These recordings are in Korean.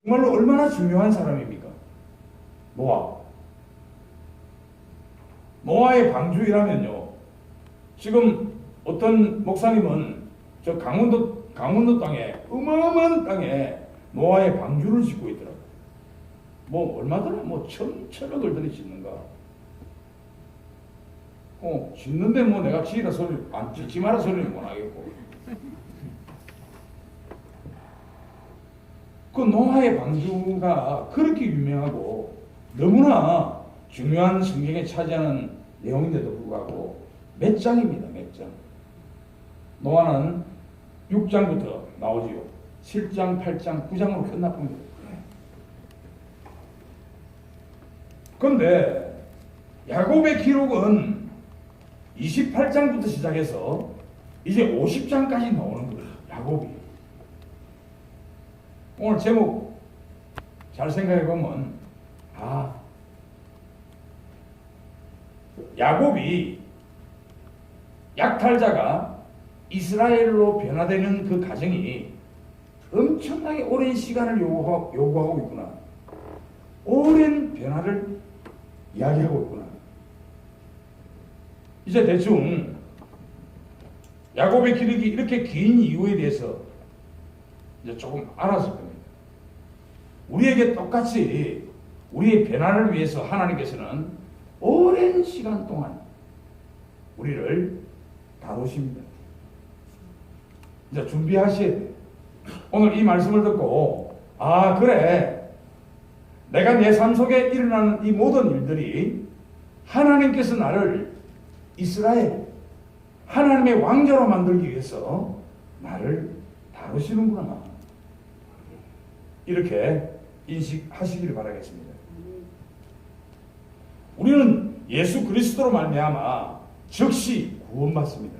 정말로 얼마나 중요한 사람입니까? 노아의 방주이라면요. 지금 어떤 목사님은 저 강원도 땅에 어마어마한 땅에 노아의 방주를 짓고 있더라고요. 뭐 얼마더라? 뭐 천억을 들이 짓는가? 짓는데 뭐 내가 지으라 소리 안 짓지 마라 소리는 못 하겠고. 그 노아의 방주가 그렇게 유명하고 너무나 중요한 성경에 차지하는 내용인데도 불구하고 몇 장입니다. 몇 장. 노아는 6장부터 나오지요. 7장, 8장, 9장으로 끝나봅니다. 그런데 야곱의 기록은 28장부터 시작해서 이제 50장까지 나오는 거예요. 야곱이. 오늘 제목 잘 생각해 보면 야곱이 약탈자가 이스라엘로 변화되는 그 과정이 엄청나게 오랜 시간을 요구하고 있구나. 오랜 변화를 이야기하고 있구나. 이제 대충 야곱의 기록이 이렇게 긴 이유에 대해서 이제 조금 알았을 겁니다. 우리에게 똑같이 우리의 변화를 위해서 하나님께서는 오랜 시간 동안 우리를 다루십니다. 이제 준비하셔야 돼요. 오늘 이 말씀을 듣고 그래, 내가 내 삶 속에 일어나는 이 모든 일들이 하나님께서 나를 이스라엘 하나님의 왕자로 만들기 위해서 나를 다루시는구나, 이렇게 인식하시기를 바라겠습니다. 우리는 예수 그리스도로 말미암아 즉시 구원받습니다.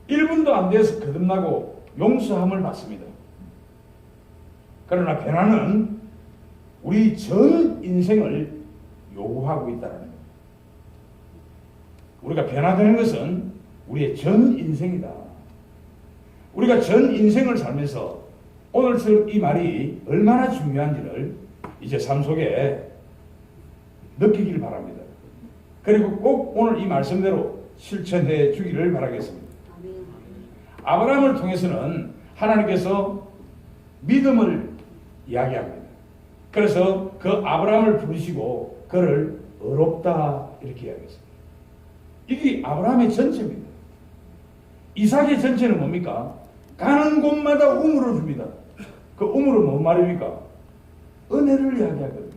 1분도 안 돼서 거듭나고 용서함을 받습니다. 그러나 변화는 우리 전 인생을 요구하고 있다는 겁니다. 우리가 변화되는 것은 우리의 전 인생이다. 우리가 전 인생을 살면서 오늘처럼 이 말이 얼마나 중요한지를 이제 삶 속에 느끼길 바랍니다. 그리고 꼭 오늘 이 말씀대로 실천해 주기를 바라겠습니다. 아브라함을 통해서는 하나님께서 믿음을 이야기합니다. 그래서 그 아브라함을 부르시고 그를 의롭다 이렇게 이야기했습니다. 이게 아브라함의 전체입니다. 이삭의 전체는 뭡니까? 가는 곳마다 우물을 줍니다. 그 우물은 뭔 말입니까? 은혜를 이야기하거든요.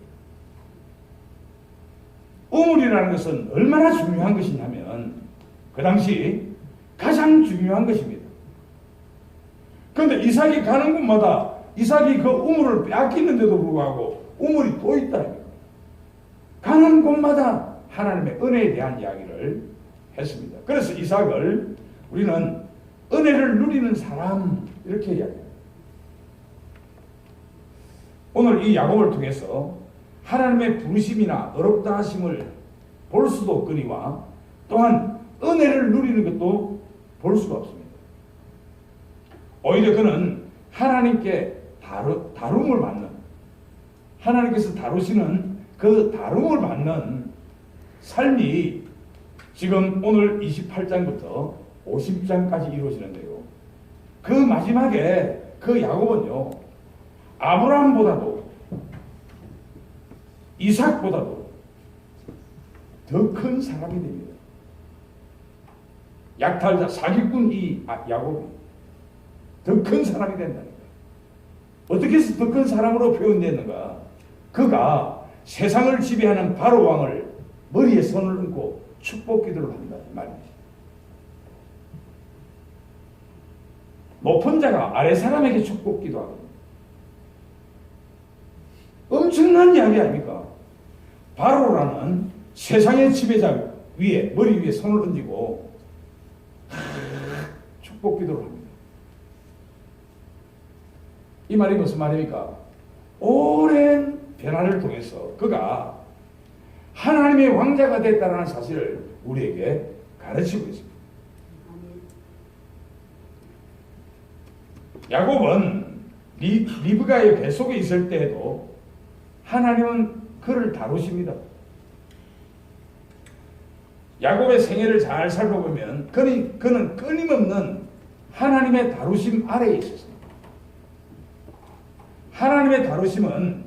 우물이라는 것은 얼마나 중요한 것이냐면 그 당시 가장 중요한 것입니다. 그런데 이삭이 가는 곳마다 이삭이 그 우물을 빼앗기는데도 불구하고 우물이 또 있다. 가는 곳마다 하나님의 은혜에 대한 이야기를 했습니다. 그래서 이삭을 우리는 은혜를 누리는 사람 이렇게 이야기합니다. 오늘 이 야곱을 통해서 하나님의 부르심이나 어렵다 하심을 볼 수도 없거니와 또한 은혜를 누리는 것도 볼 수가 없습니다. 오히려 그는 하나님께 다룸을 받는, 하나님께서 다루시는 그 다룸을 받는 삶이 지금 오늘 28장부터 50장까지 이루어지는데요. 그 마지막에 그 야곱은요, 아브라함보다도 이삭보다도 더 큰 사람이 됩니다. 약탈자 사기꾼 야곱이 더 큰 사람이 된다니까. 어떻게 해서 더 큰 사람으로 표현됐는가? 그가 세상을 지배하는 바로 왕을 머리에 손을 얹고 축복 기도를 한다 말입니다. 높은 자가 아래 사람에게 축복 기도하거든요. 엄청난 이야기 아닙니까? 바로라는 세상의 지배자 위에 머리 위에 손을 얹고 축복 기도를 합니다. 이 말이 무슨 말입니까? 오랜 변화를 통해서 그가 하나님의 왕자가 됐다는 사실을 우리에게 가르치고 있습니다. 야곱은 리브가의 뱃속에 있을 때에도 하나님은 그를 다루십니다. 야곱의 생애를 잘 살펴보면 그는 끊임없는 하나님의 다루심 아래에 있었습니다. 하나님의 다루심은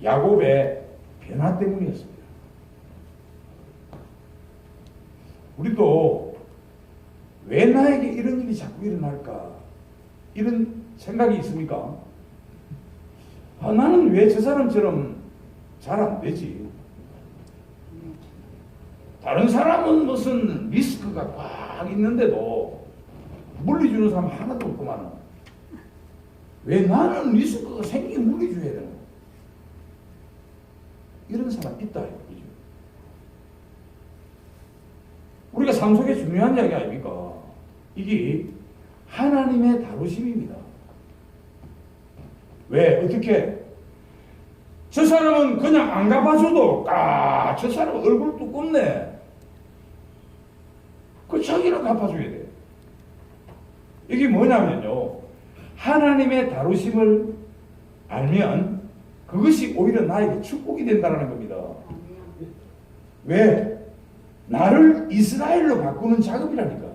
야곱의 변화 때문이었습니다. 우리도 왜 나에게 이런 일이 자꾸 일어날까? 이런 생각이 있습니까? 나는 왜 저 사람처럼 잘 안 되지? 다른 사람은 무슨 리스크가 꽉 있는데도 물리주는 사람 하나도 없구만. 왜 나는 리스크가 생기면 물리줘야 되는 거야? 이런 사람 있다. 그죠? 우리가 삶 속에 중요한 이야기 아닙니까? 이게 하나님의 다루심입니다. 왜? 어떻게? 저 사람은 그냥 안 갚아줘도 저 사람 얼굴 두껍네. 그 자기는 갚아줘야 돼. 이게 뭐냐면요, 하나님의 다루심을 알면 그것이 오히려 나에게 축복이 된다는 겁니다. 왜? 나를 이스라엘로 바꾸는 작업이라니까.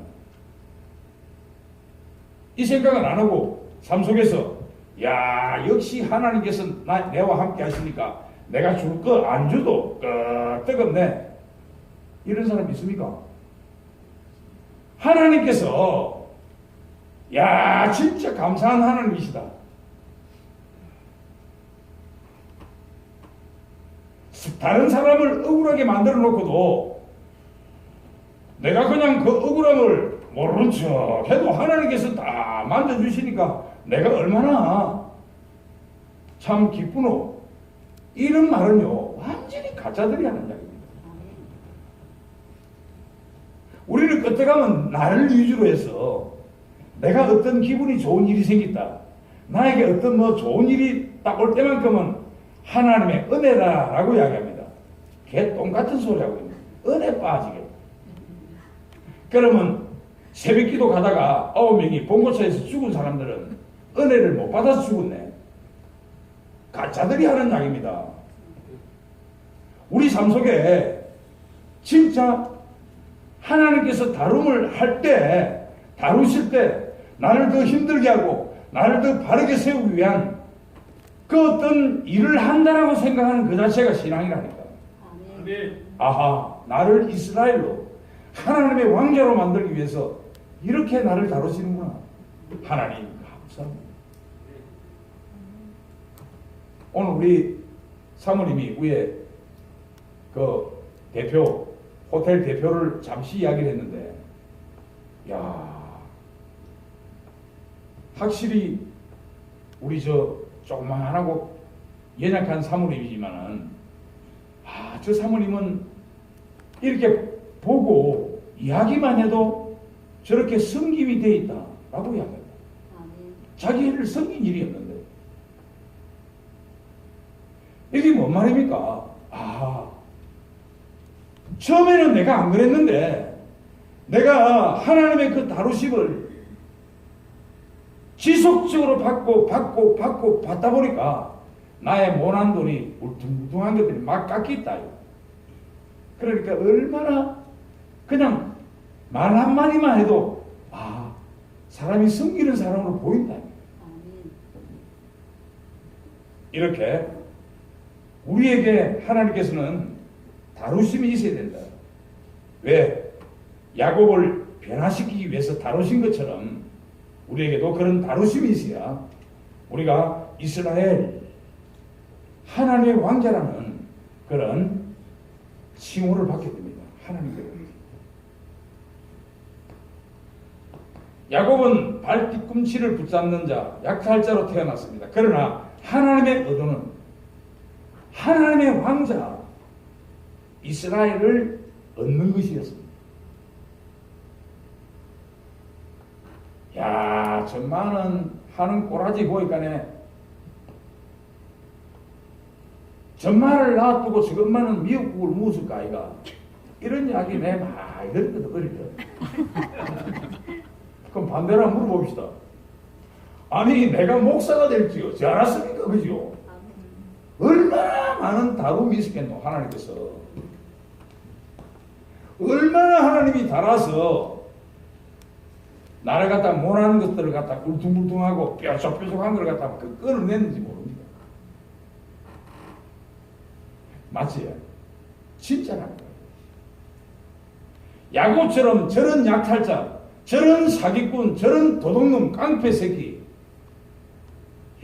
이 생각은 안 하고 삶 속에서 야, 역시 하나님께서 내와 함께 하시니까 내가 줄 거 안 줘도 뜨겁네. 이런 사람 있습니까? 하나님께서 야, 진짜 감사한 하나님이시다. 다른 사람을 억울하게 만들어 놓고도 내가 그냥 그 억울함을 모르는 척 해도 하나님께서 다 만져주시니까 내가 얼마나 참 기쁘노. 이런 말은요, 완전히 가짜들이 하는 이야기입니다. 우리는 끝에 가면 나를 위주로 해서 내가 어떤 기분이 좋은 일이 생겼다, 나에게 어떤 좋은 일이 딱 올 때만큼은 하나님의 은혜다라고 이야기합니다. 걔 똑같은 소리 하고 있는 은혜 빠지게. 그러면 새벽기도 가다가 9명이 봉고차에서 죽은 사람들은 은혜를 못 받아서 죽었네. 가짜들이 하는 이야기입니다. 우리 삶 속에 진짜 하나님께서 다루실 때 나를 더 힘들게 하고 나를 더 바르게 세우기 위한 그 어떤 일을 한다라고 생각하는 그 자체가 신앙이라니까. 아하, 나를 이스라엘로 하나님의 왕자로 만들기 위해서 이렇게 나를 다루시는구나. 하나님 감사합니다. 오늘 우리 사모님이 위에 그 호텔 대표를 잠시 이야기를 했는데, 야, 확실히 우리 조그만하고 연약한 사모님이지만은, 저 사모님은 이렇게 보고 이야기만 해도 저렇게 섬김이 되어 있다라고 이야기합니다. 자기 일을 섬긴 일이 없는데. 이게 뭔 말입니까? 처음에는 내가 안 그랬는데 내가 하나님의 그 다루심을 지속적으로 받고 받다 보니까 나의 모난 돈이 울퉁불퉁한 것들이 막 깎였다. 그러니까 얼마나 그냥 말 한마디만 해도 사람이 섬기는 사람으로 보인다. 이렇게 우리에게 하나님께서는 다루심이 있어야 된다. 왜? 야곱을 변화시키기 위해서 다루신 것처럼 우리에게도 그런 다루심이 있어야 우리가 이스라엘 하나님의 왕자라는 그런 칭호를 받게 됩니다. 하나님께로. 야곱은 발 뒤꿈치를 붙잡는 자, 약탈 자로 태어났습니다. 그러나 하나님의 의도는 하나님의 왕자 이스라엘을 얻는 것이었습니다. 야, 전만은 하는 꼬라지 보니까네 전말을 놔두고 저것만은 미역국을 무었을까 아이가. 이런 이야기 내 많이 들었거든 어릴 때. 그럼 반대로 한번 물어봅시다. 아니 내가 목사가 될지요. 지 알았습니까? 그죠? 얼마나 많은 다름이 있었겠노 하나님께서. 얼마나 하나님이 달아서 나를 갖다 못하는 것들을 갖다 울퉁불퉁하고 뾰족뾰족한 걸 갖다 끊어냈는지 모릅니다. 맞지? 진짜란 거예요. 야곱처럼 저런 약탈자, 저런 사기꾼, 저런 도둑놈, 깡패 새끼,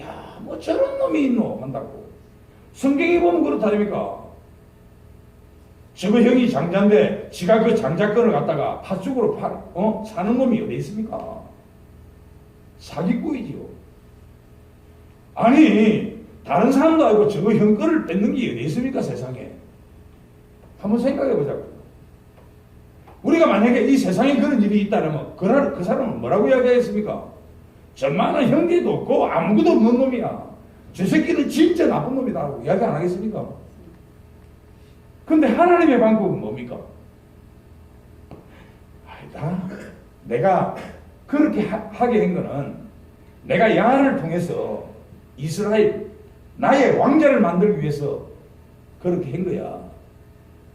야, 뭐 저런 놈이 있노 한다고. 성경에 보면 그렇다니까. 저거 형이 장자인데 지가 그 장자권을 갖다가 팥죽으로 사는 놈이 어디 있습니까? 사기꾼이지요. 아니 다른 사람도 아니고 저거 형 거를 뺏는 게 어디 있습니까 세상에. 한번 생각해 보자고. 우리가 만약에 이 세상에 그런 일이 있다면 그 사람은 뭐라고 이야기하겠습니까? 저만한 형제도 없고 아무것도 없는 놈이야. 저 새끼는 진짜 나쁜 놈이다 하고 이야기 안 하겠습니까? 근데 하나님의 방법은 뭡니까? 아니다. 내가 그렇게 하게 한 거는 내가 야한을 통해서 이스라엘 나의 왕자를 만들기 위해서 그렇게 한 거야.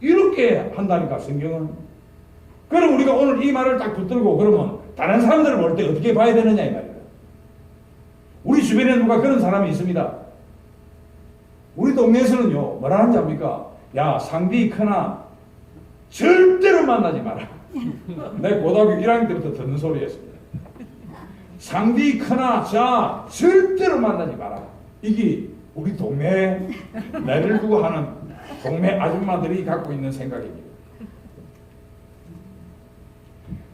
이렇게 한다니까 성경은. 그럼 우리가 오늘 이 말을 딱 붙들고 그러면 다른 사람들을 볼 때 어떻게 봐야 되느냐 이 말이야. 우리 주변에 누가 그런 사람이 있습니다. 우리 동네에서는요 뭐라 하는지 압니까? 야 상비 크나 절대로 만나지 마라. 내 고등학교 1학년 때부터 듣는 소리였습니다. 상비 크나 자 절대로 만나지 마라. 이게 우리 동네에 나를 두고 하는 동네 아줌마들이 갖고 있는 생각입니다.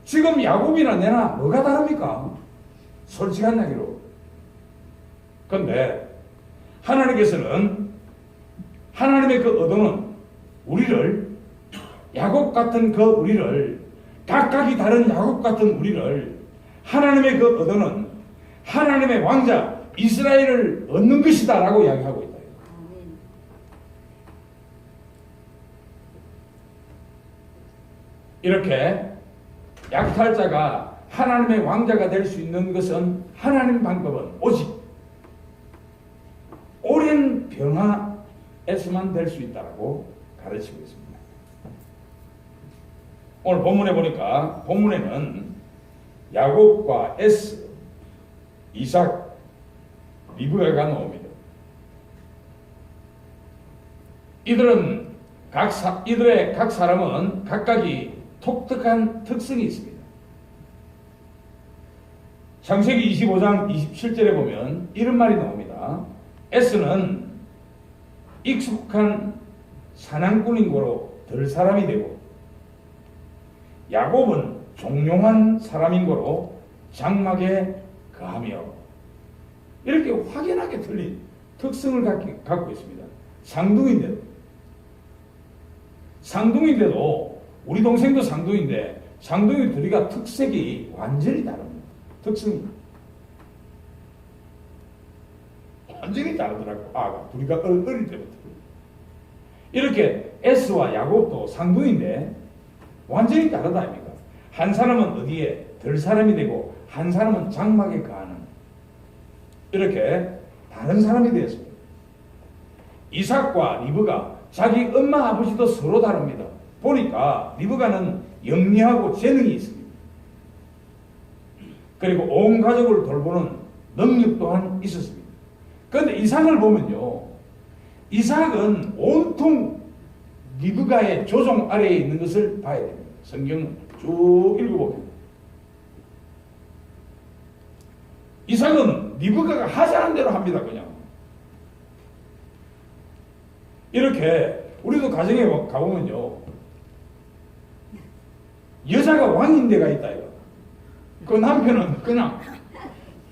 지금 야곱이나 내나 뭐가 다릅니까? 솔직한 이야기로. 그런데 하나님께서는 하나님의 그 의도는 우리를 야곱 같은 그 우리를 각각이 다른 야곱 같은 우리를 하나님의 그 의도는 하나님의 왕자 이스라엘을 얻는 것이다 라고 이야기하고 있다. 이렇게 약탈자가 하나님의 왕자가 될 수 있는 것은 하나님의 방법은 오직 오랜 변화에서만 될 수 있다고 가르치고 있습니다. 오늘 본문에 보니까 본문에는 야곱과 에스, 이삭, 리브가가 나옵니다. 이들의 각 사람은 각각이 독특한 특성이 있습니다. 창세기 25장 27절에 보면 이런 말이 나옵니다. 에스는 익숙한 사냥꾼인 거로 덜 사람이 되고 야곱은 종용한 사람인 거로 장막에 거하며 이렇게 확연하게 틀린 특성을 갖고 있습니다. 상둥인데도 우리 동생도 상둥인데 상둥이 둘이가 특색이 완전히 다릅니다. 특성이 완전히 다르더라고. 둘이가 어릴 때부터 이렇게 에스와 야곱도 상둥인데 완전히 다르다 아닙니까? 한 사람은 어디에 덜 사람이 되고 한 사람은 장막에 거하는 이렇게 다른 사람이 되었습니다. 이삭과 리브가 자기 엄마 아버지도 서로 다릅니다. 보니까 리브가는 영리하고 재능이 있습니다. 그리고 온 가족을 돌보는 능력 또한 있었습니다. 그런데 이삭을 보면요, 이삭은 온통 리브가의 조종 아래에 있는 것을 봐야 됩니다. 성경 쭉 읽어보면 이삭은 리브가가 하자는 대로 합니다. 그냥 이렇게 우리도 가정에 가보면요, 여자가 왕인 데가 있다 이거. 그 남편은 그냥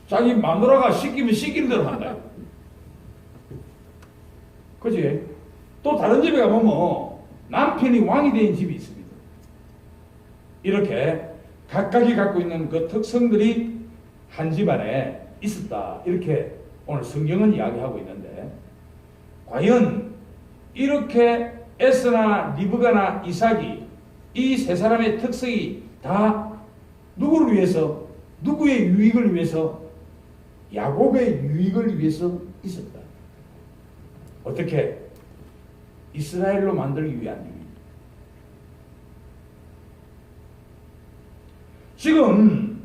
자기 마누라가 시키면 시키는 대로 한다 이거. 그치? 또 다른 집에 가보면 남편이 왕이 된 집이 있습니다. 이렇게 각각이 갖고 있는 그 특성들이 한 집안에 있었다. 이렇게 오늘 성경은 이야기하고 있는데, 과연 이렇게 에스나 리브가나 이삭이 이 세 사람의 특성이 다 누구를 위해서, 누구의 유익을 위해서 야곱의 유익을 위해서 있었다. 어떻게? 이스라엘로 만들기 위한 유익. 지금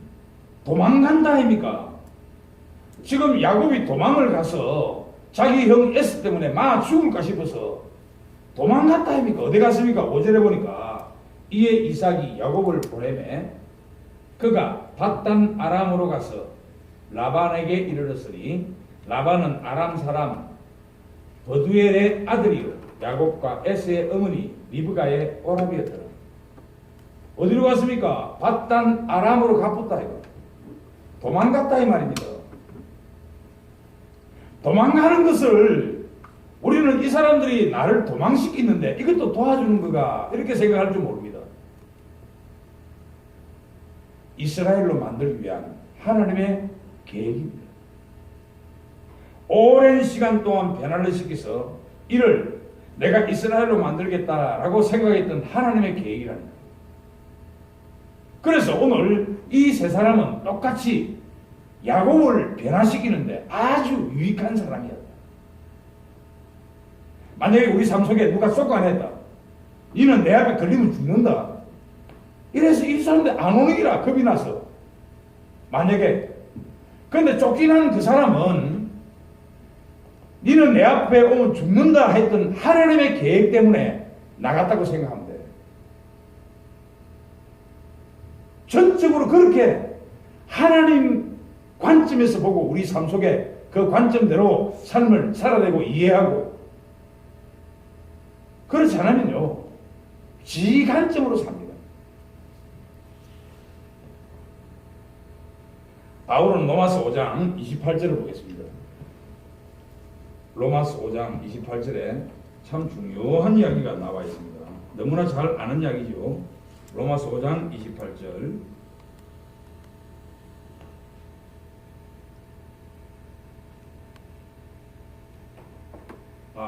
도망간다 아닙니까? 지금 야곱이 도망을 가서 자기 형 에스 때문에 마 죽을까 싶어서 도망갔다 아닙니까? 어디 갔습니까? 5절에 보니까 이에 이삭이 야곱을 보내매 그가 밧단 아람으로 가서 라반에게 이르렀으니 라반은 아람 사람 버두엘의 아들이요 야곱과 에스의 어머니 리브가의 오라비였더라. 어디로 갔습니까? 밧단 아람으로 가pus다 이거. 도망갔다 이 말입니다. 도망가는 것을 우리는 이 사람들이 나를 도망시키는데 이것도 도와주는 거가 이렇게 생각할 줄 모릅니다. 이스라엘로 만들기 위한 하나님의 계획입니다. 오랜 시간 동안 변화를 시켜서 이를 내가 이스라엘로 만들겠다라고 생각했던 하나님의 계획이랍니다. 그래서 오늘 이 세 사람은 똑같이 야곱을 변화시키는데 아주 유익한 사람이었다. 만약에 우리 삶 속에 누가 쫓아냈다. 너는 내 앞에 걸리면 죽는다. 이래서 이 사람들 안 오는 기라 겁이 나서. 만약에 근데 쫓기는 그 사람은 너는 내 앞에 오면 죽는다 했던 하나님의 계획 때문에 나갔다고 생각하면 돼. 전적으로 그렇게 하나님 관점에서 보고 우리 삶 속에 그 관점대로 삶을 살아내고 이해하고 그렇지 않으면요 지 관점으로 삽니다. 바울은 로마서 5장 28절을 보겠습니다. 로마서 5장 28절에 참 중요한 이야기가 나와 있습니다. 너무나 잘 아는 이야기죠. 로마서 5장 28절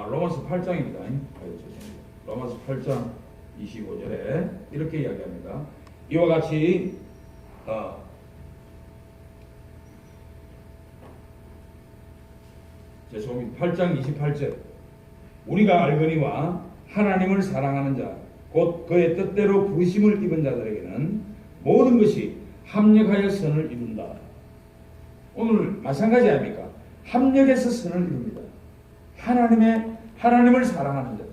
로마서 8장입니다. 로마서 8장 25절에 이렇게 이야기합니다. 이와 같이 죄송합니다. 8장 28절 우리가 알거니와 하나님을 사랑하는 자 곧 그의 뜻대로 부르심을 입은 자들에게는 모든 것이 합력하여 선을 이룬다. 오늘 마찬가지 아닙니까? 합력해서 선을 이룹니다. 하나님을 사랑하는 자.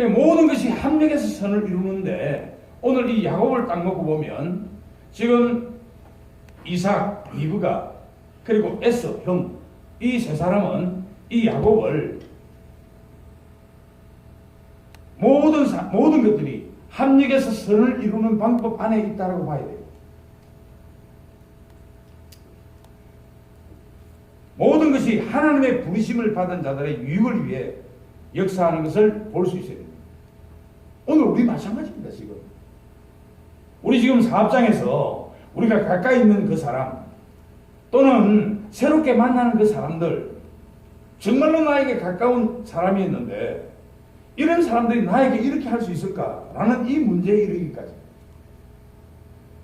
모든 것이 합력해서 선을 이루는데 오늘 이 야곱을 딱 놓고 보면 지금 이삭, 리브가 그리고 에서 형 이 세 사람은 이 야곱을 모든 것들이 합력해서 선을 이루는 방법 안에 있다고 봐야 돼요. 모든 것이 하나님의 부르심을 받은 자들의 유익을 위해 역사하는 것을 볼 수 있어야 됩니다. 오늘 우리 마찬가지입니다. 지금 우리 지금 사업장에서 우리가 가까이 있는 그 사람 또는 새롭게 만나는 그 사람들 정말로 나에게 가까운 사람이었는데 이런 사람들이 나에게 이렇게 할 수 있을까라는 이 문제에 이르기까지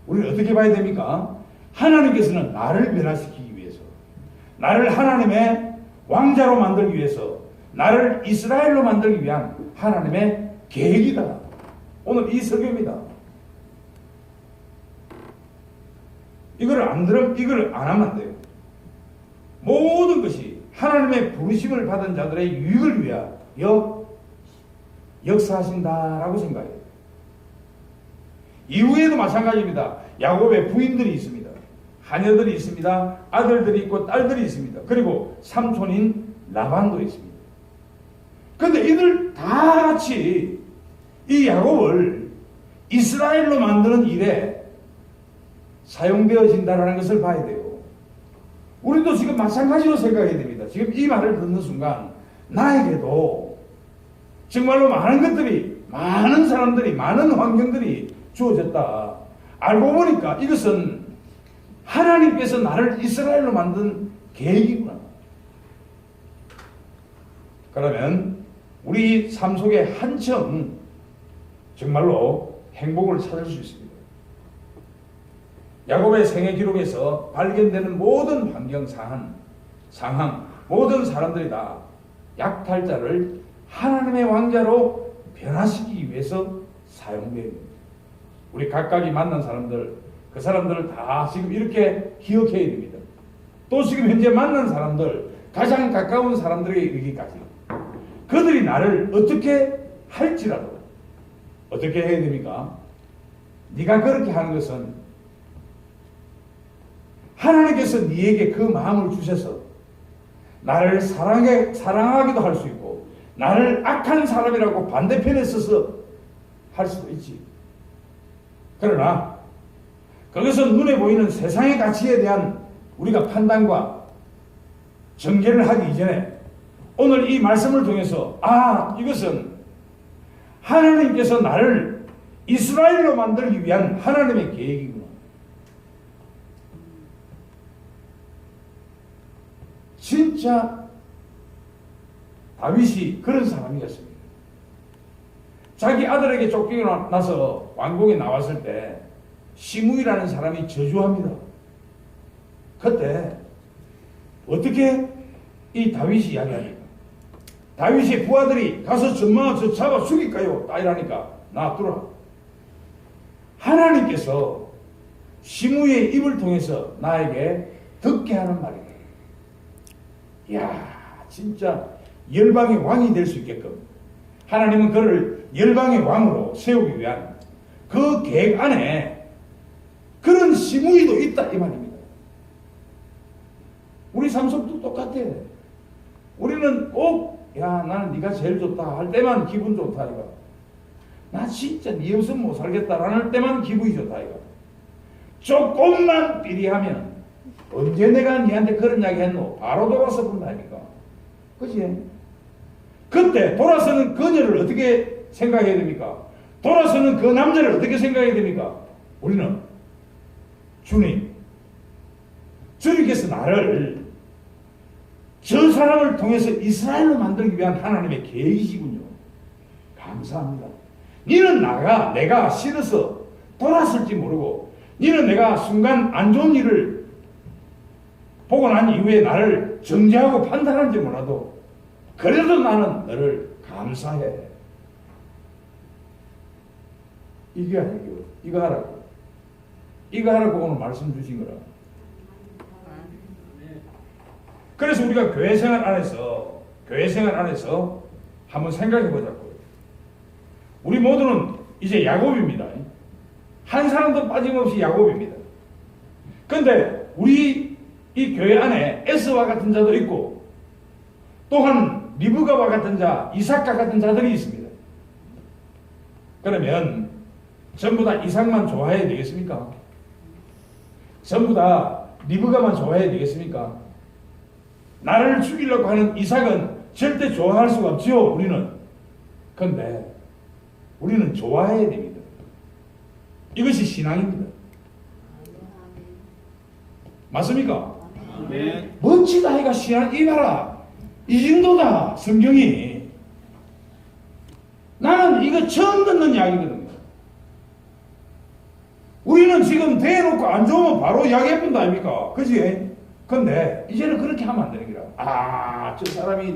우리는 어떻게 봐야 됩니까? 하나님께서는 나를 변화시키기 위해서 나를 하나님의 왕자로 만들기 위해서 나를 이스라엘로 만들기 위한 하나님의 계획이다. 오늘 이 설교입니다. 이걸 안 하면 안 돼요. 모든 것이 하나님의 부르심을 받은 자들의 유익을 위하여 역사하신다라고 생각해요. 이후에도 마찬가지입니다. 야곱의 부인들이 있습니다. 하녀들이 있습니다. 아들들이 있고 딸들이 있습니다. 그리고 삼촌인 라반도 있습니다. 그런데 이들 다 같이 이 야곱을 이스라엘로 만드는 일에 사용되어진다는 것을 봐야 돼요. 우리도 지금 마찬가지로 생각해야 됩니다. 지금 이 말을 듣는 순간 나에게도 정말로 많은 것들이 많은 사람들이 많은 환경들이 주어졌다. 알고 보니까 이것은 하나님께서 나를 이스라엘로 만든 계획이구나. 그러면 우리 삶 속에 한층 정말로 행복을 찾을 수 있습니다. 야곱의 생애 기록에서 발견되는 모든 환경 상황, 모든 사람들이 다 약탈자를 하나님의 왕자로 변화시키기 위해서 사용되는 겁니다. 우리 각각이 만난 사람들, 그 사람들을 다 지금 이렇게 기억해야 됩니다. 또 지금 현재 만난 사람들, 가장 가까운 사람들에게 이르기까지 그들이 나를 어떻게 할지라도 어떻게 해야 됩니까? 네가 그렇게 하는 것은 하나님께서 네에게 그 마음을 주셔서 나를 사랑하기도 할 수 있고 나를 악한 사람이라고 반대편에 서서 할 수도 있지. 그러나 그것은 눈에 보이는 세상의 가치에 대한 우리가 판단과 전개를 하기 이전에 오늘 이 말씀을 통해서 이것은 하나님께서 나를 이스라엘로 만들기 위한 하나님의 계획이구나. 진짜 다윗이 그런 사람이었습니다. 자기 아들에게 쫓기고 나서 왕궁에 나왔을 때 시므이라는 사람이 저주합니다. 그때 어떻게 이 다윗이 이야기하니까 다윗의 부하들이 가서 전망을 저 잡아 죽일까요? 딱 이러니까 놔두라. 하나님께서 시므이의 입을 통해서 나에게 듣게 하는 말이다. 이야, 진짜 열방의 왕이 될 수 있게끔 하나님은 그를 열방의 왕으로 세우기 위한 그 계획 안에 그런 시므이도 있다 이 말입니다. 우리 삼성도 똑같아. 우리는 꼭 나는 네가 제일 좋다 할 때만 기분 좋다 이거. 나 진짜 네 없으면 못 살겠다라는 때만 기분이 좋다 이거. 조금만 삐리하면 언제 내가 니한테 그런 이야기 했노? 바로 돌아서 본다니까. 그치? 그때 돌아서는 그녀를 어떻게 생각해야 됩니까? 돌아서는 그 남자를 어떻게 생각해야 됩니까? 우리는 주님께서 나를 저 사람을 통해서 이스라엘로 만들기 위한 하나님의 계획이시군요. 감사합니다. 니는 내가 싫어서 돌았을지 모르고 니는 내가 순간 안 좋은 일을 보고 난 이후에 나를 정죄하고 판단하는지 몰라도 그래도 나는 너를 감사해. 이게 아니고 이거 하라고 오늘 말씀 주신 거라. 그래서 우리가 교회 생활 안에서 한번 생각해 보자고요. 우리 모두는 이제 야곱입니다. 한 사람도 빠짐없이 야곱입니다. 그런데 우리 이 교회 안에 에스와 같은 자도 있고 또한 리브가와 같은 자, 이삭과 같은 자들이 있습니다. 그러면 전부 다 이삭만 좋아해야 되겠습니까? 전부 다 리브가만 좋아해야 되겠습니까? 나를 죽이려고 하는 이삭은 절대 좋아할 수가 없지요, 우리는. 그런데 우리는 좋아해야 됩니다. 이것이 신앙입니다. 맞습니까? 네. 멋지다 이가 신앙. 이봐라, 이 정도다 성경이. 나는 이거 처음 듣는 이야기거든요. 우리는 지금 대놓고 안 좋으면 바로 이야기해본다 아닙니까? 그지? 근데 이제는 그렇게 하면 안 되는 거라. 저 사람이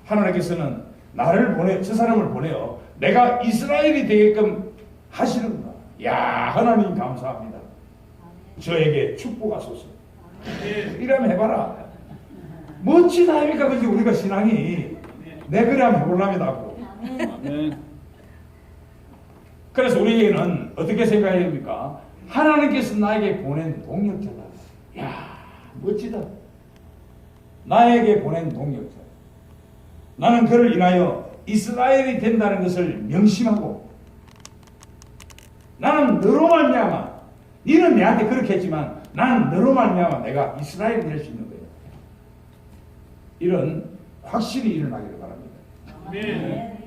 하나님께서는 나를 저 사람을 보내요. 내가 이스라엘이 되게끔 하시는구나. 야, 하나님 감사합니다. 저에게 축복하소서. 이러면 해봐라. 멋지다 아닙니까? 그지? 우리가 신앙이. 내 그래 하면 해보랍니다. 그래서 우리에게는 어떻게 생각해야 됩니까? 하나님께서 나에게 보낸 동역자다. 야, 멋지다. 나에게 보낸 동역자. 나는 그를 인하여 이스라엘이 된다는 것을 명심하고 나는 너로 말미암아, 너는 내한테 그렇게 했지만 나는 너로 말미암아 내가 이스라엘이 될 수 있는 거예요. 이런 확실히 일어나기를 바랍니다. 네.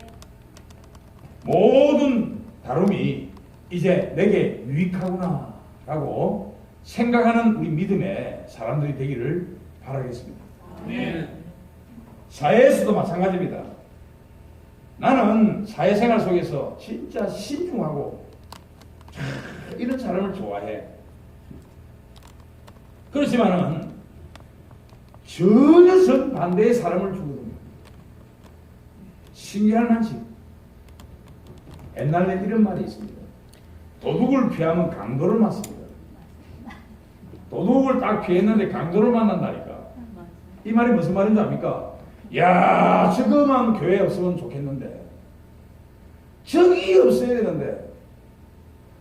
모든 다름이 이제 내게 유익하구나 라고 생각하는 우리 믿음의 사람들이 되기를 바라겠습니다. 네. 사회에서도 마찬가지입니다. 나는 사회생활 속에서 진짜 신중하고 이런 사람을 좋아해. 그렇지만은 전혀 정반대의 사람을 주거든요. 신기한 한식. 옛날에 이런 말이 있습니다. 도둑을 피하면 강도를 맞습니다. 도둑을 딱 피했는데 강도를 만난다니까. 이 말이 무슨 말인지 압니까? 야, 저거만 교회 없으면 좋겠는데, 저기 없어야 되는데,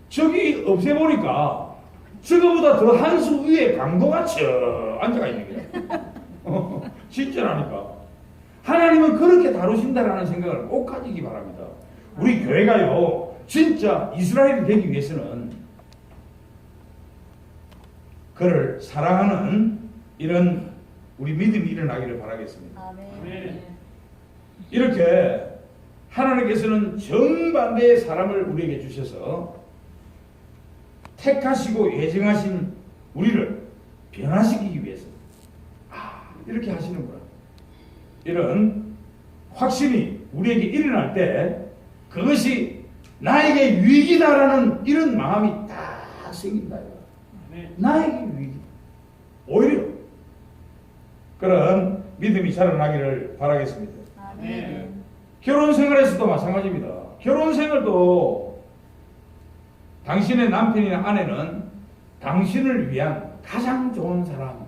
저기 없애보니까 저거보다 더 한 수 위에 강도가 쳐 앉아가 있는 거야. 진짜라니까. 하나님은 그렇게 다루신다라는 생각을 꼭 가지기 바랍니다. 우리 교회가요, 진짜 이스라엘이 되기 위해서는 그를 사랑하는 이런 우리 믿음이 일어나기를 바라겠습니다. 아멘. 이렇게 하나님께서는 정반대의 사람을 우리에게 주셔서 택하시고 예정하신 우리를 변화시키기 위해서 이렇게 하시는구나. 이런 확신이 우리에게 일어날 때 그것이 나에게 유익이다라는 이런 마음이 딱 생긴다. 나에게 유익. 오히려 그런 믿음이 자라나기를 바라겠습니다. 아멘. 결혼 생활에서도 마찬가지입니다. 결혼 생활도 당신의 남편이나 아내는 당신을 위한 가장 좋은 사람.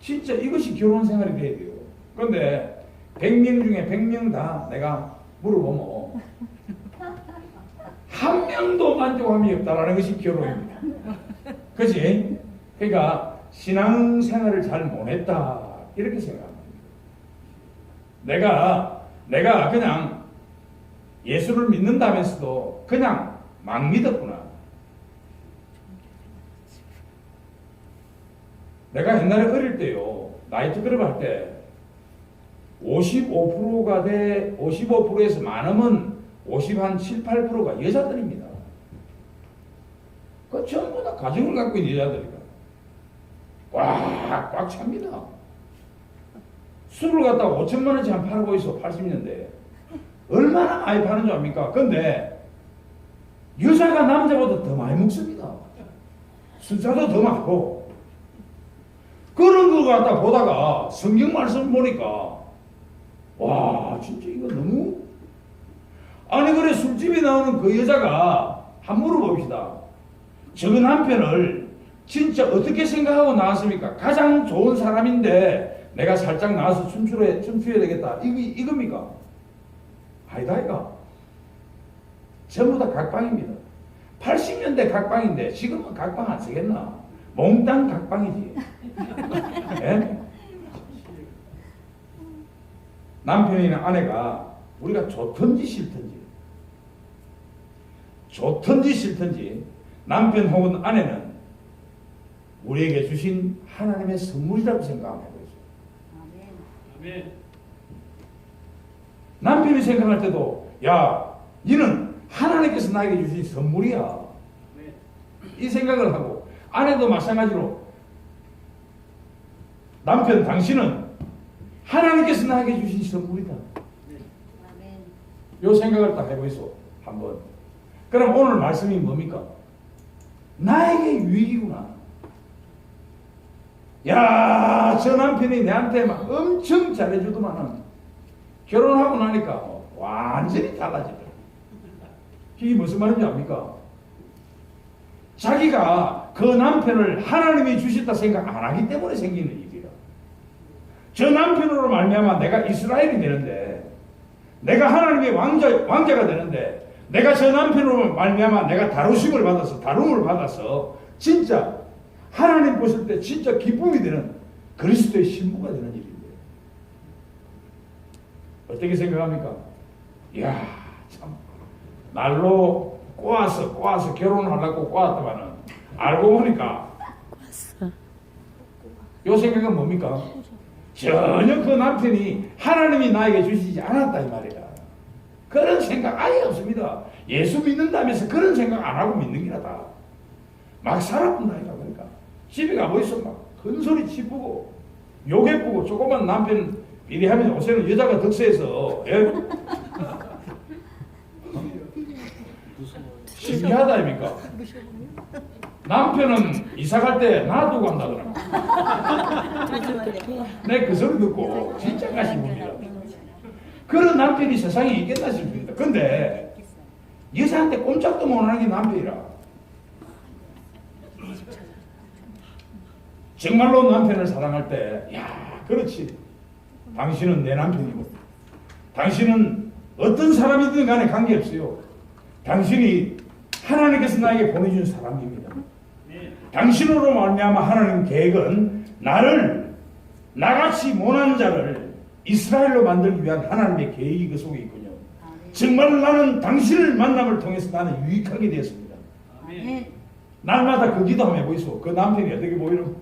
진짜 이것이 결혼 생활이 돼야 돼요. 그런데 100명 중에 100명 다 내가 물어보면 한 명도 만족함이 없다라는 것이 결혼입니다. 그치? 그러니까 신앙생활을 잘 못했다 이렇게 생각합니다. 내가 그냥 예수를 믿는다면서도 그냥 막 믿었구나. 내가 옛날에 어릴 때요, 나이트 클럽 할 때 55%가 55%에서 많으면 50한 7, 8%가 여자들입니다. 그 전부 다 가정을 갖고 있는 여자들이다. 꽉 찹니다. 술을 갖다가 5천만 원씩 한 팔고 있어, 80년대에. 얼마나 많이 파는 줄 압니까? 근데 여자가 남자보다 더 많이 먹습니다. 숫자도 더 많고. 그런 거 갖다 보다가 성경 말씀 보니까 와, 진짜 이거 너무. 아니 그래, 술집에 나오는 그 여자가 한 물어봅시다. 저 남편을 진짜 어떻게 생각하고 나왔습니까? 가장 좋은 사람인데 내가 살짝 나와서 춤춰야 되겠다, 이겁니까? 아니다 이거. 전부 다 각방입니다. 80년대 각방인데 지금은 각방 안 쓰겠나? 몽땅 각방이지. 예? 남편이나 아내가 우리가 좋든지 싫든지 남편 혹은 아내는 우리에게 주신 하나님의 선물이라고 생각하고 있어요. 아멘. 남편이 생각할 때도 야, 너는 하나님께서 나에게 주신 선물이야, 이 생각을 하고, 아내도 마찬가지로 남편 당신은 하나님께서 나에게 주신 선물이다, 요 생각을 딱 해보이소 한번. 그럼 오늘 말씀이 뭡니까? 나에게 유익이구나. 야, 저 남편이 내한테 막 엄청 잘해주더만은 결혼하고 나니까 완전히 달라지더라. 이게 무슨 말인지 압니까? 자기가 그 남편을 하나님이 주셨다 생각 안 하기 때문에 생기는 일이라. 저 남편으로 말미암아 내가 이스라엘이 되는데, 내가 하나님의 왕자가 되는데, 내가 저 남편으로 말미암아 내가 다룸을 받아서 진짜 하나님 보실 때 진짜 기쁨이 되는 그리스도의 신부가 되는 일인데, 어떻게 생각합니까? 이야, 참 날로 꼬아서 결혼하려고 꼬았더만은 알고 보니까 요 생각은 뭡니까? 전혀 그 남편이 하나님이 나에게 주시지 않았다 이 말이야. 그런 생각 아예 없습니다. 예수 믿는다면서 그런 생각 안 하고 믿는 게다. 막 살아본다니까. 그러니까 집에 가보있어 막 큰소리 치부고 욕해부고, 조그만 남편 비리하면 요새는 여자가 덕세해서 신기하다 아닙니까? 남편은 이사 갈 때 놔두고 간다더라고. 내 그 소리 듣고 진짜 가시봅니다. 그런 남편이 세상에 있겠나 싶습니다. 근데 여자한테 꼼짝도 못하는 게 남편이라. 정말로 남편을 사랑할 때, 야, 그렇지. 당신은 내 남편이고, 당신은 어떤 사람이든 간에 관계없어요. 당신이 하나님께서 나에게 보내준 사람입니다. 당신으로 말미암아 하나님 계획은 나를, 나같이 못난 자를 이스라엘로 만들기 위한 하나님의 계획이 그 속에 있군요. 정말 나는 당신을 만남을 통해서 나는 유익하게 되었습니다. 날마다 그 기도하며 보이소. 그 남편이 어떻게 보이는?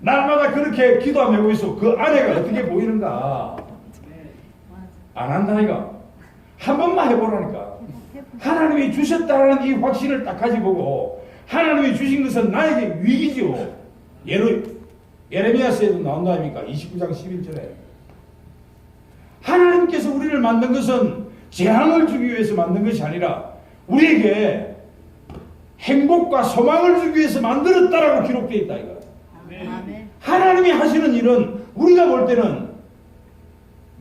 날마다 그렇게 기도하며 보이소. 그 아내가 어떻게 보이는가? 안 한다니까. 한 번만 해보라니까. 하나님이 주셨다는 이 확신을 딱 가지고 하나님이 주신 것은 나에게 위기죠. 예레미야서에도 나온다 아닙니까? 29장 11절에 하나님께서 우리를 만든 것은 재앙을 주기 위해서 만든 것이 아니라 우리에게 행복과 소망을 주기 위해서 만들었다라고 기록되어 있다 이거. 하나님이 하시는 일은 우리가 볼 때는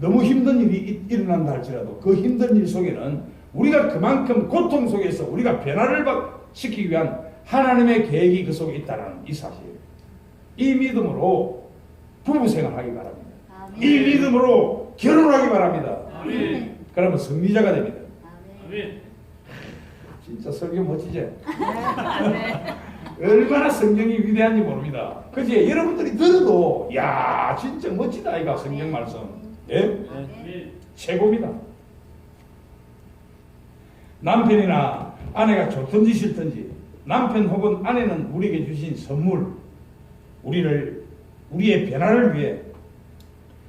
너무 힘든 일이 일어난다 할지라도 그 힘든 일 속에는 우리가 그만큼 고통 속에서 우리가 변화를 시키기 위한 하나님의 계획이 그 속에 있다는 이 사실. 이 믿음으로 부부생활하기 바랍니다. 이 믿음으로 결혼하기 바랍니다. 그러면 승리자가 됩니다. 진짜 설교 멋지지? 얼마나 성경이 위대한지 모릅니다. 그지? 여러분들이 들어도 야 진짜 멋지다 이가 성경 말씀. 예? 최고입니다. 남편이나 아내가 좋든지 싫든지 남편 혹은 아내는 우리에게 주신 선물, 우리의 변화를 위해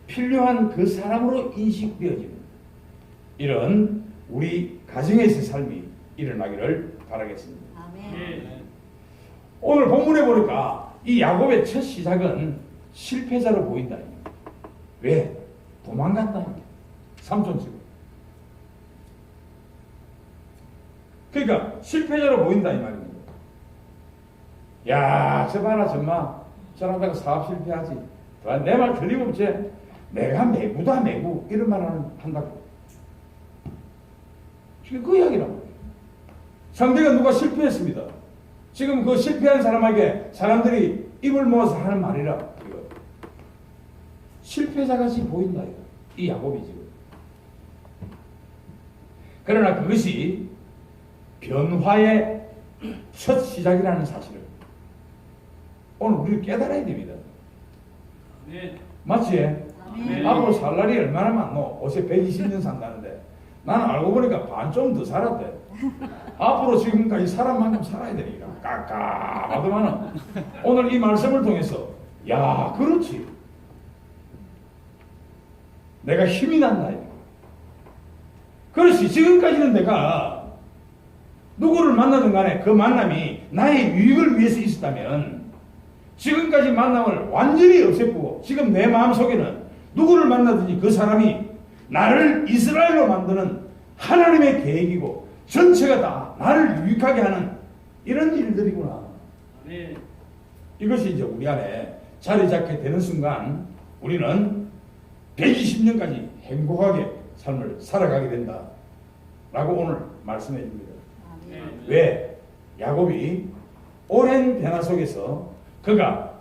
필요한 그 사람으로 인식되어지는 이런 우리 가정에서의 삶이 일어나기를 바라겠습니다. 오늘 본문에 보니까 이 야곱의 첫 시작은 실패자로 보인다. 왜? 도망갔다. 삼촌집으로. 그러니까 실패자로 보인다 이 말입니다. 야, 저 봐라 정말 저러다가 사업 실패하지. 내 말 틀림없지. 내가 매구다 매구 이런 말 한다고. 지금 그 이야기라고. 상대가 누가 실패했습니다. 지금 그 실패한 사람에게 사람들이 입을 모아서 하는 말이라 이거. 실패자같이 보인다 이거. 이 야곱이 지금. 그러나 그것이 변화의 첫 시작이라는 사실을 오늘 우리는 깨달아야 됩니다. 맞지? 앞으로 살 날이 얼마나 많노? 어제 120년 산다는데 나는 알고 보니까 반 좀 더 살았대. 앞으로 지금까지 사람 만큼 살아야 되니까 깝깝하더만은 오늘 이 말씀을 통해서 야 그렇지 내가 힘이 난다 이거. 그렇지 지금까지는 내가 누구를 만나든 간에 그 만남이 나의 유익을 위해서 있었다면 지금까지 만남을 완전히 없애고 지금 내 마음속에는 누구를 만나든지 그 사람이 나를 이스라엘로 만드는 하나님의 계획이고 전체가 다 나를 유익하게 하는 이런 일들이구나. 이것이 이제 우리 안에 자리 잡게 되는 순간 우리는 120년까지 행복하게 삶을 살아가게 된다 라고 오늘 말씀해 줍니다. 왜? 야곱이 오랜 변화 속에서 그가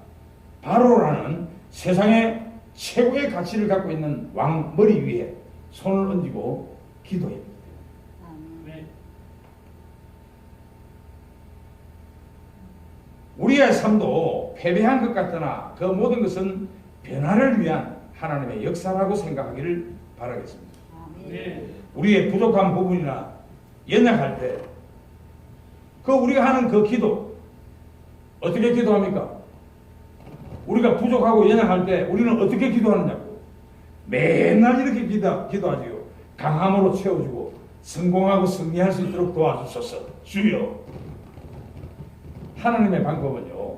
바로라는 세상의 최고의 가치를 갖고 있는 왕 머리 위에 손을 얹고 기도했다. 우리의 삶도 패배한 것 같으나 그 모든 것은 변화를 위한 하나님의 역사라고 생각하기를 바라겠습니다. 우리의 부족한 부분이나 연약할 때 그 우리가 하는 그 기도 어떻게 기도합니까? 우리가 부족하고 연약할 때 우리는 어떻게 기도하느냐고 맨날 이렇게 기도하지요. 강함으로 채워주고 성공하고 승리할 수 있도록 도와주소서 주여. 하나님의 방법은요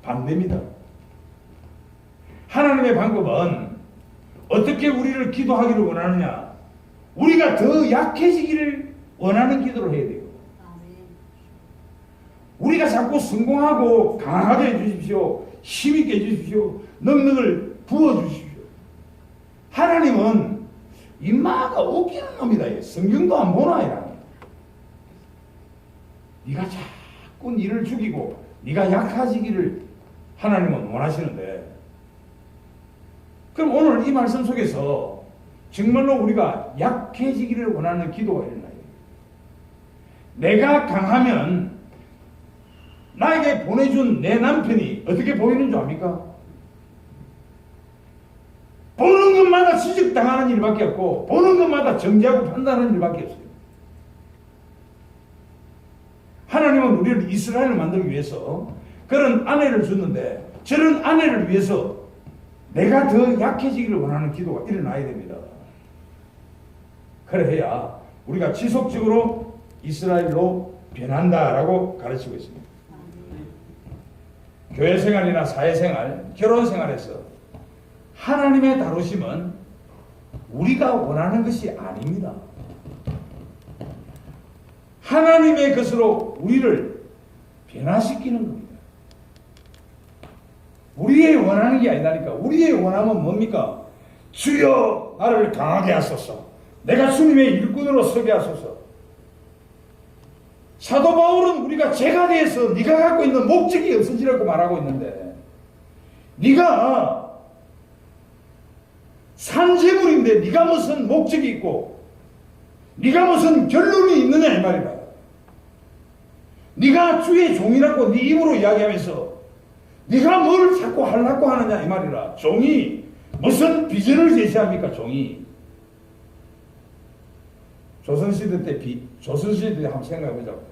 반대입니다. 하나님의 방법은 어떻게 우리를 기도하기를 원하느냐, 우리가 더 약해지기를 원하는 기도를 해야 돼요. 우리가 자꾸 성공하고 강하게 해주십시오. 힘있게 해주십시오. 능력을 부어주십시오. 하나님은 인마가 웃기는 놈이다. 성경도 안 보나 이라. 네가 자꾸 니를 죽이고 네가 약해지기를 하나님은 원하시는데, 그럼 오늘 이 말씀 속에서 정말로 우리가 약해지기를 원하는 기도가 일어나요. 내가 강하면 나에게 보내준 내 남편이 어떻게 보이는 줄 압니까? 보는 것마다 지적당하는 일밖에 없고 보는 것마다 정죄하고 판단하는 일밖에 없어요. 하나님은 우리를 이스라엘을 만들기 위해서 그런 아내를 줬는데, 저런 아내를 위해서 내가 더 약해지기를 원하는 기도가 일어나야 됩니다. 그래야 우리가 지속적으로 이스라엘로 변한다라고 가르치고 있습니다. 교회 생활이나 사회 생활, 결혼 생활에서 하나님의 다루심은 우리가 원하는 것이 아닙니다. 하나님의 것으로 우리를 변화시키는 겁니다. 우리의 원하는 게 아니다니까. 우리의 원함은 뭡니까? 주여 나를 강하게 하소서. 내가 주님의 일꾼으로 서게 하소서. 사도 바울은 우리가 죄가 대해서 네가 갖고 있는 목적이 없어지라고 말하고 있는데, 네가 산재물인데 네가 무슨 목적이 있고 네가 무슨 결론이 있느냐 이 말이다. 네가 주의 종이라고 네 입으로 이야기하면서 네가 뭘 자꾸 하려고 하느냐 이 말이라. 종이 무슨 비전을 제시합니까? 종이 조선시대 때 한번 생각해보자고.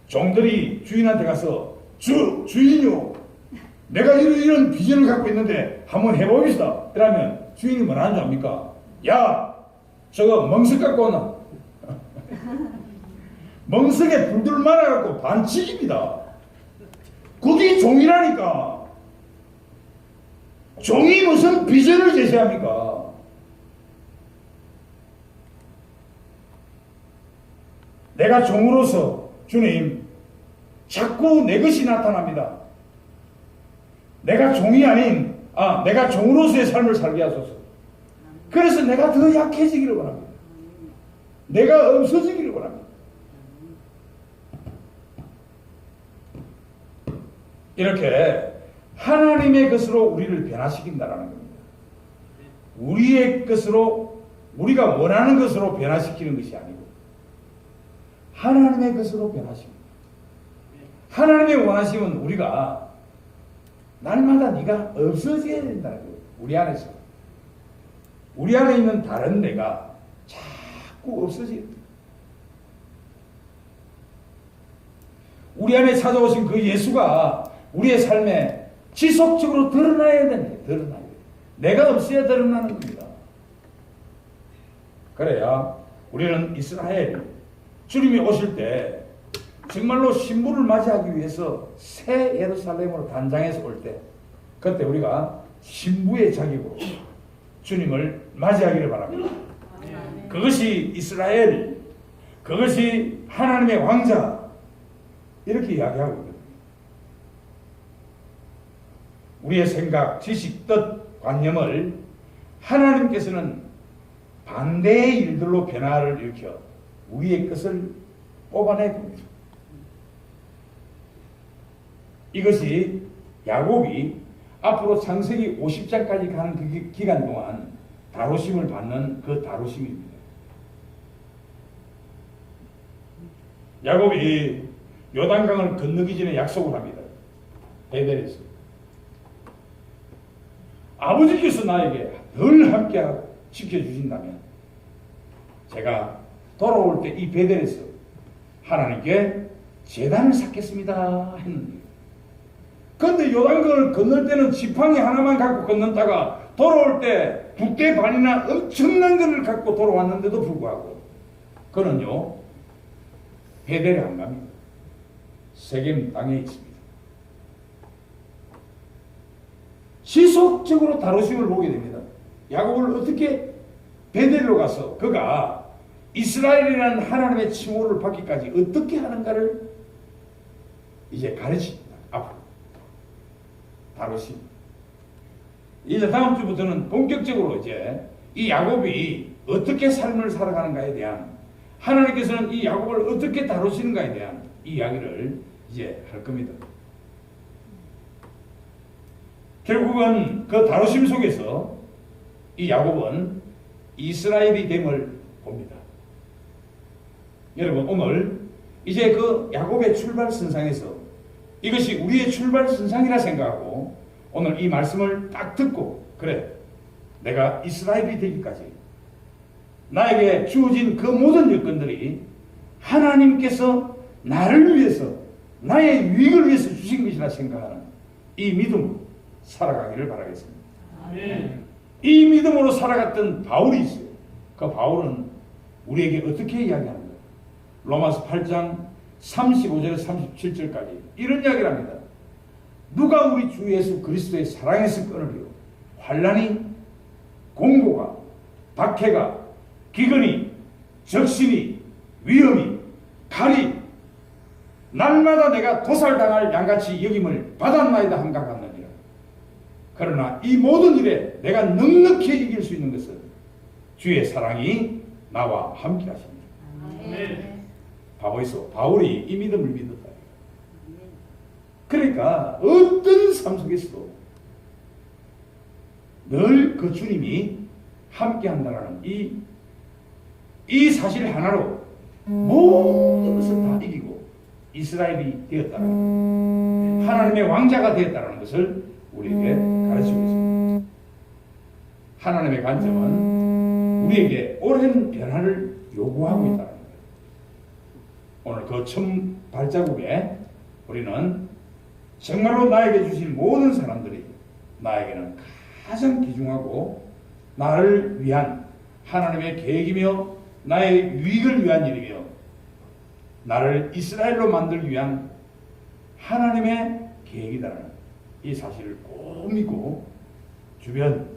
종들이 주인한테 가서 주인이요, 내가 이런 비전을 갖고 있는데 한번 해봅시다. 이러면 주인이 뭐라는 줄 압니까? 야, 저거 멍석 갖고 오나? 멍석에 불들 말아갖고 반칙입니다. 그게 종이라니까. 종이 무슨 비전을 제시합니까? 내가 종으로서 주님 자꾸 내 것이 나타납니다. 내가 종이 아닌 내가 종으로서의 삶을 살게 하소서. 그래서 내가 더 약해지기를 원합니다. 내가 없어지기를 원합니다. 이렇게 하나님의 것으로 우리를 변화시킨다라는 겁니다. 우리의 것으로, 우리가 원하는 것으로 변화시키는 것이 아니고 하나님의 것으로 변화시킵니다. 하나님의 원하심은 우리가 날마다 네가 없어져야 된다는 거예요. 우리 안에서. 우리 안에 있는 다른 내가 자꾸 없어져야 돼요. 우리 안에 찾아오신 그 예수가 우리의 삶에 지속적으로 드러나야 되는 거예요. 드러나야 돼요. 내가 없어야 드러나는 겁니다. 그래야 우리는 이스라엘, 주님이 오실 때 정말로 신부를 맞이하기 위해서 새 예루살렘으로 단장해서 올 때, 그때 우리가 신부의 자격으로 주님을 맞이하기를 바랍니다. 그것이 이스라엘, 그것이 하나님의 왕자, 이렇게 이야기하고 있거든요. 우리의 생각, 지식, 뜻, 관념을 하나님께서는 반대의 일들로 변화를 일으켜 우리의 것을 뽑아내 봅니다. 이것이 야곱이 앞으로 창세기 50장까지 가는 그 기간 동안 다루심을 받는 그 다루심입니다. 야곱이 요단강을 건너기 전에 약속을 합니다. 베델에서. 아버지께서 나에게 늘 함께하고 지켜주신다면 제가 돌아올 때 이 베델에서 하나님께 제단을 쌓겠습니다 했는데, 그런데 요단강을 건널 때는 지팡이 하나만 갖고 건넜다가 돌아올 때 북대 반이나 엄청난 것을 갖고 돌아왔는데도 불구하고 그는요 베델에 안 갑니다. 세겜 땅에 있습니다. 지속적으로 다루심을 보게 됩니다. 야곱을 어떻게 베델로 가서 그가 이스라엘이라는 하나님의 칭호를 받기까지 어떻게 하는가를 이제 가르칩니다. 앞으로 다루십니다. 이제 다음 주부터는 본격적으로 이제 이 야곱이 어떻게 삶을 살아가는가에 대한, 하나님께서는 이 야곱을 어떻게 다루시는가에 대한 이야기를 이제 할 겁니다. 결국은 그 다루심 속에서 이 야곱은 이스라엘이 됨을 봅니다. 여러분, 오늘 이제 그 야곱의 출발선상에서 이것이 우리의 출발선상이라 생각하고 오늘 이 말씀을 딱 듣고, 그래, 내가 이스라엘이 되기까지 나에게 주어진 그 모든 여건들이 하나님께서 나를 위해서, 나의 유익을 위해서 주신 것이라 생각하는 이 믿음으로 살아가기를 바라겠습니다. 아멘. 이 믿음으로 살아갔던 바울이 있어요. 그 바울은 우리에게 어떻게 이야기합니까? 로마서 8장 35절에서 37절까지 이런 이야기를 합니다. 누가 우리 주 예수 그리스도의 사랑에서 끊으리요? 환난이, 공고가, 박해가, 기근이, 적신이, 위험이, 칼이, 날마다 내가 도살당할 양같이 여김을 받았나이다 함과 같느니라. 그러나 이 모든 일에 내가 넉넉히 이길 수 있는 것은 주의 사랑이 나와 함께 하십니다. 아멘. 바보이소, 바울이 이 믿음을 믿었다. 그러니까 어떤 삶 속에서도 늘 그 주님이 함께 한다는 이 사실 하나로 모든 것을 다 이기고 이스라엘이 되었다는, 하나님의 왕자가 되었다는 것을 우리에게 가르치고 있습니다. 하나님의 관점은 우리에게 오랜 변화를 요구하고 있다는 거예요. 오늘 그 처음 발자국에 우리는 정말로 나에게 주신 모든 사람들이 나에게는 가장 귀중하고 나를 위한 하나님의 계획이며 나의 유익을 위한 일이며 나를 이스라엘로 만들기 위한 하나님의 계획이다라는 이 사실을 꼭 믿고 주변,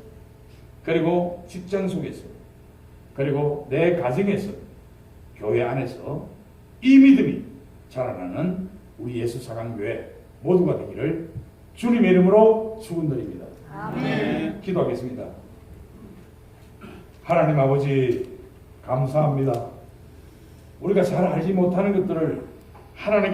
그리고 직장 속에서, 그리고 내 가정에서, 교회 안에서 이 믿음이 자라나는 우리 예수사랑교회 모두가 되기를 주님의 이름으로 축원드립니다. 아멘. 기도하겠습니다. 하나님 아버지, 감사합니다. 우리가 잘 알지 못하는 것들을 하나님